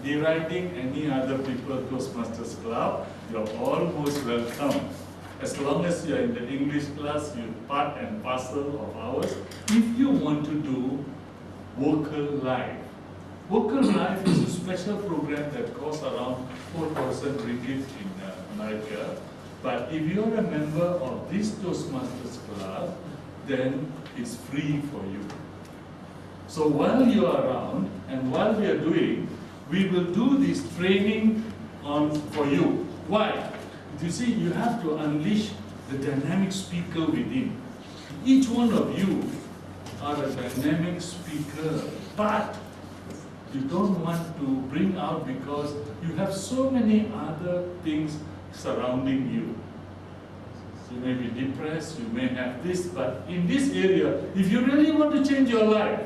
deriding any other people Toastmasters Club, you're all most welcome. As long as you're in the English class, you're part and parcel of ours. If you want to do Vocal Live. Vocal Live is a special program that costs around 4,000 ringgit in America. But if you're a member of this Toastmasters Club, then it's free for you. So while you are around and while we are doing, we will do this training for you. Why? You see, you have to unleash the dynamic speaker within. Each one of you are a dynamic speaker, but you don't want to bring out because you have so many other things surrounding you. You may be depressed, you may have this, but in this area, if you really want to change your life,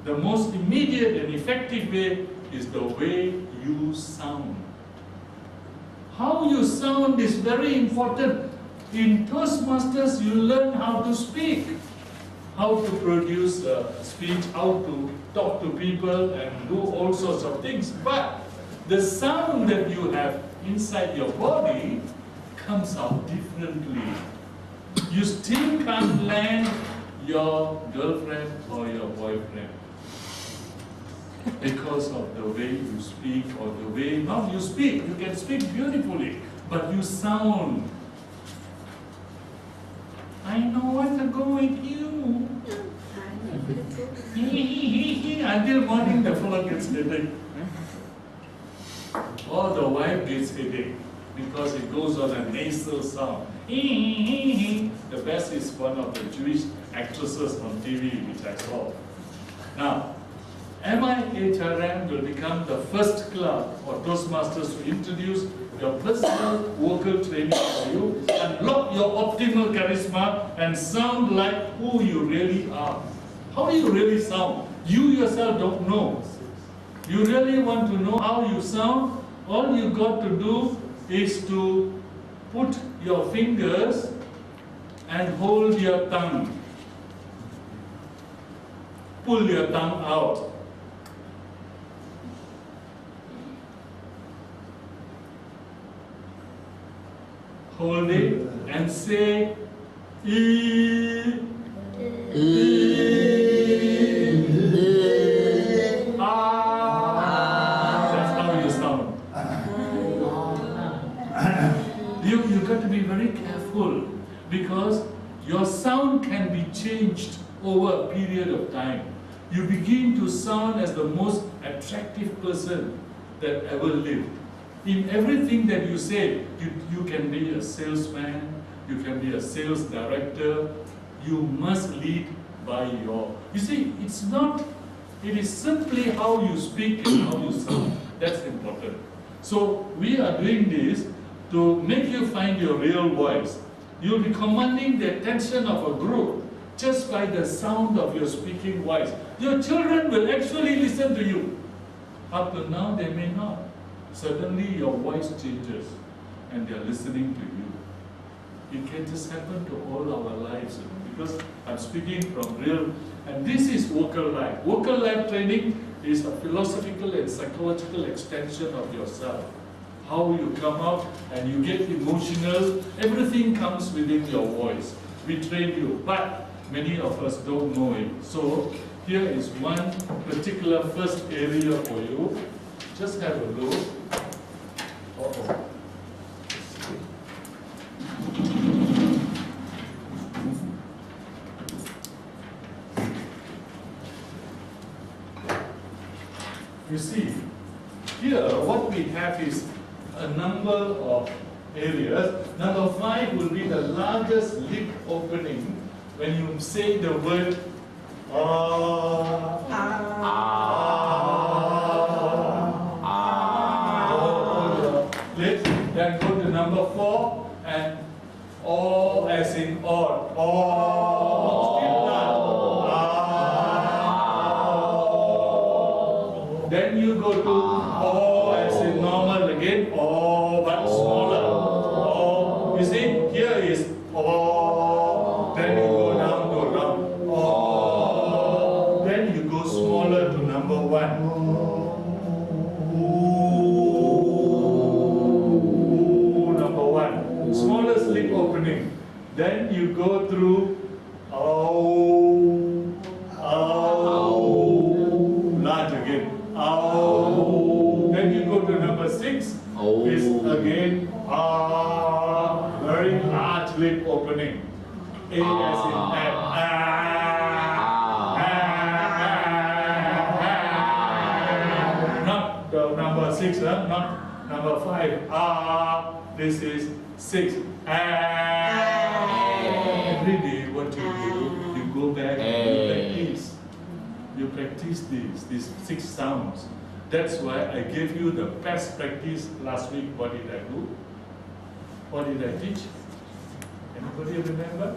the most immediate and effective way is the way you sound. How you sound is very important. In Toastmasters, you learn how to speak, how to produce speech, how to talk to people and do all sorts of things. But the sound that you have inside your body comes out differently. You still can't land your girlfriend or your boyfriend because of the way you speak or the way, not you speak, you can speak beautifully, but you sound. I know what to go with you. Until morning the fellow gets headache. Or the wife gets headache because it goes on a nasal sound. The best is one of the Jewish actresses on TV which I saw. Now, MIHRM will become the first club for Toastmasters to introduce your personal vocal training for you, unlock your optimal charisma and sound like who you really are. How do you really sound? You yourself don't know. You really want to know how you sound? All you got to do is to put your fingers and hold your tongue. Pull your tongue out. Hold it and say E. That's how you sound. You got to be very careful because your sound can be changed over a period of time. You begin to sound as the most attractive person that ever lived. In everything that you say, you can be a salesman, you can be a sales director, you must lead by your... You see, it is simply how you speak and how you sound. That's important. So we are doing this to make you find your real voice. You'll be commanding the attention of a group just by the sound of your speaking voice. Your children will actually listen to you. Up to now, they may not. Suddenly your voice changes and they're listening to you. It can just happen to all our lives, because I'm speaking from real, and this is vocal life. Vocal life training is a philosophical and psychological extension of yourself. How you come out and you get emotional, everything comes within your voice. We train you, but many of us don't know it. So here is one particular first area for you. Just have a look. You see, here what we have is a number of areas. Number 5 will be the largest lip opening when you say the word then go to number 4 and O as in or. Then you go to O as in normal again, O but smaller. O, you see, here is O. Then you go down to O. Then you go smaller to number 1. go through ow, ow, large again, ow. Then you go to number 6, is again very large lip opening. A as in not the number 6, not number 5. This is 6. Every day, what you do, you go back and you practice. You practice these 6 sounds. That's why I gave you the best practice last week. What did I do? What did I teach? Anybody remember?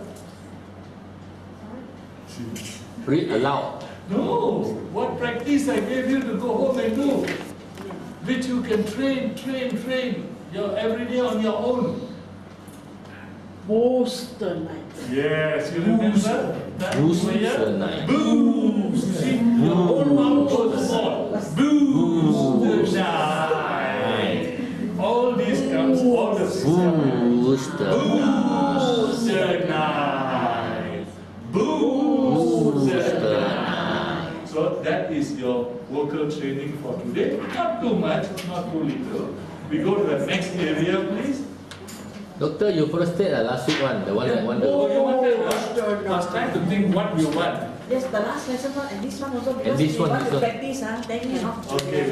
Read aloud. No! What practice I gave you to go home and do? Which you can train every day on your own. Boost the night. Yes, you remember? Boost the night. Boost! See, your whole mouth goes on. Boost the night. All these comes, all the 6 Boost the Boost the night. Boost the night. So that is your vocal training for today. Not too much, not too little. We go to the next area, please. Doctor, you first said the last week one, the one that wanted. Oh, you wanted what? I was trying to think what you want. Yes, the last lesson one and this one also because And this we one, want this to one. practice, then cannot. Okay.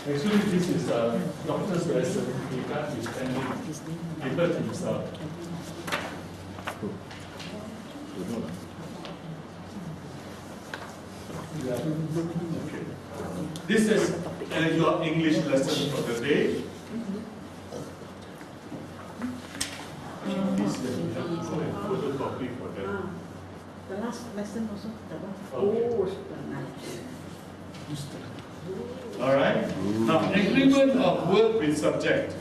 Actually, this is a doctor's lesson. He can't be standing. He hurt himself. Yeah. Okay. This is your English lesson for the day. This we have to go and photocopy for them. The last lesson also, that one. Okay. Boost the night. Alright? Now, agreement of word with subject.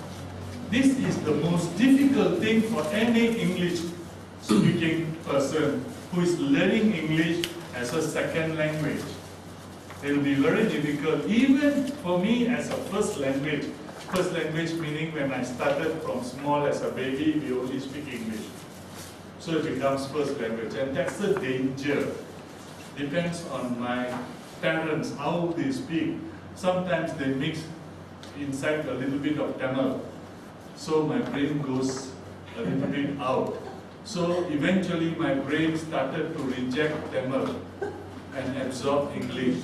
This is the most difficult thing for any English speaking person who is learning English as a second language. It will be very difficult, even for me as a first language. First language meaning when I started from small as a baby, we only speak English. So it becomes first language, and that's the danger. Depends on my parents, how they speak. Sometimes they mix inside a little bit of Tamil. So my brain goes a little bit out. So eventually my brain started to reject Tamil and absorb English.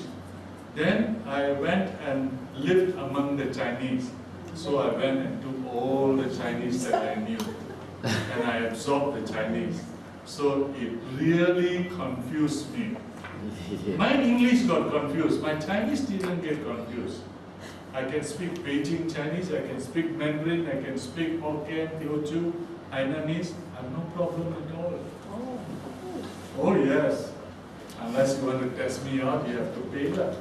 Then I went and lived among the Chinese. So I went and took all the Chinese that I knew. And I absorbed the Chinese. So it really confused me. My English got confused. My Chinese didn't get confused. I can speak Beijing Chinese, I can speak Mandarin, I can speak Hokkien, Teochew, Hainanese. I have no problem at all. Oh yes. Unless you want to test me out, you have to pay that.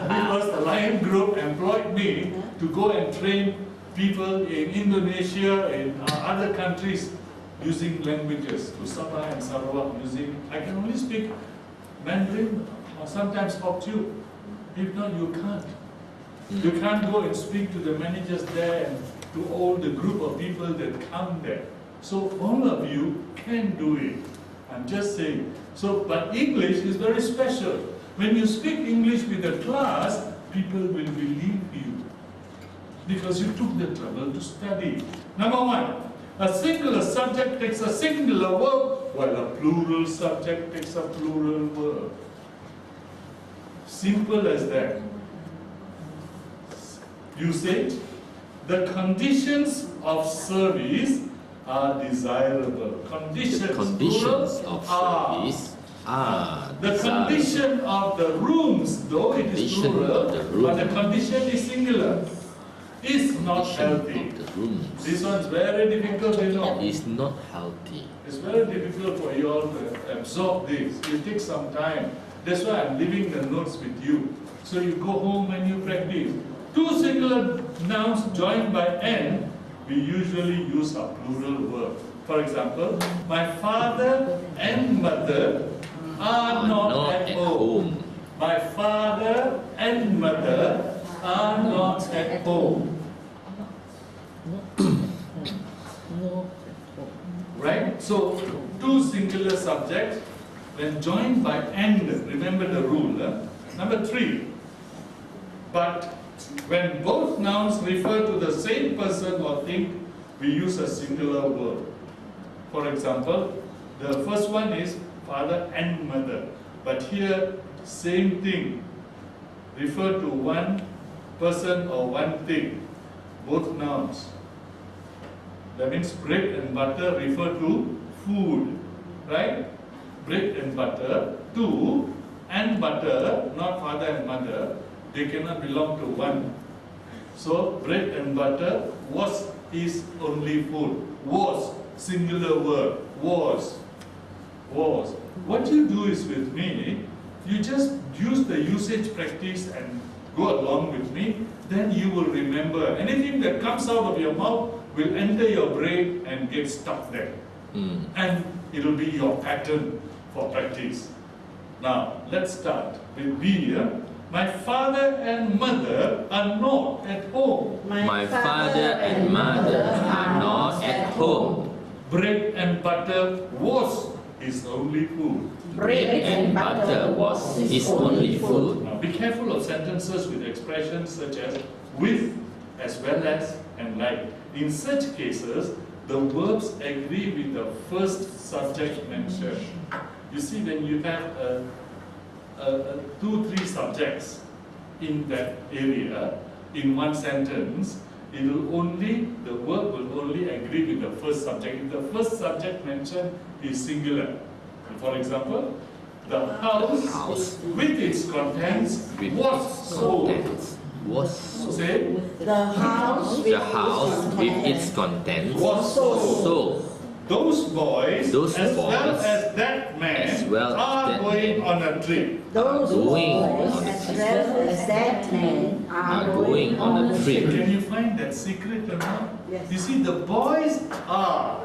Because the Lion Group employed me to go and train people in Indonesia, in other countries, using languages, to Sabah and Sarawak, I can only speak Mandarin or sometimes Hokkien. If not, you can't. You can't go and speak to the managers there and to all the group of people that come there. So all of you can do it. I'm just saying. So, but English is very special. When you speak English with a class, people will believe you. Because you took the trouble to study. Number 1. A singular subject takes a singular verb, while a plural subject takes a plural verb. Simple as that. Usage. The conditions of service are desirable. Conditions plural, of service are the desirable. condition of the rooms, though it is Condition plural, of the room. but the condition is singular, is not Condition healthy. of the rooms This one's very difficult, you know. is not healthy. It's very difficult for you all to absorb this. It takes some time. That's why I'm leaving the notes with you. So you go home and you practice. 2 singular nouns joined by N, we usually use a plural verb. For example, my father and mother are not at home. My father and mother are not at home. Right? So, two singular subjects when joined by and, remember the rule. Number 3, but when both nouns refer to the same person or thing, we use a singular word. For example, the first one is father and mother, but here same thing, refer to one person or one thing, both nouns. That means bread and butter refer to food, right? Bread and butter, two, and butter, not father and mother, they cannot belong to one. So bread and butter is only food. Was, singular word, was. What you do is with me, you just use the usage practice and go along with me, then you will remember. Anything that comes out of your mouth will enter your brain and get stuck there. And it will be your pattern for practice. Now, let's start with B here. My father and mother are not at home. My father and mother are not at home. Bread and butter was his only food. Bread and butter was his only food. Now, be careful of sentences with expressions such as with, as well as, and like. In such cases, the verbs agree with the first subject mentioned. You see, when you have 2-3 subjects in that area, in one sentence, the verb will only agree with the first subject. If the first subject mentioned is singular. For example, the house with its contents was sold. Say, The house with its contents was sold. Those boys, as well as that man, are going on a trip. Those going boys, on a as trip. well as that man, Are going on a trip. Can you find that secret or not? Yes. You see, the boys are.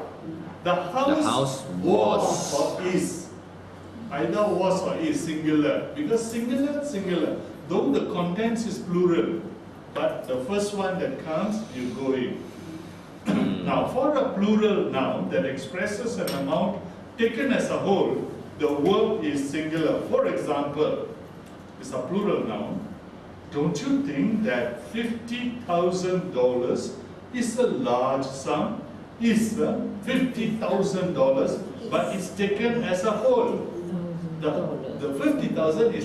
The house was or is. Either was or is singular. Because singular. Though the contents is plural, but the first one that comes, you go in. Now, for a plural noun that expresses an amount taken as a whole, the verb is singular. For example, it's a plural noun. Don't you think that $50,000 is a large sum? Is $50,000, but it's taken as a whole. The 50,000 is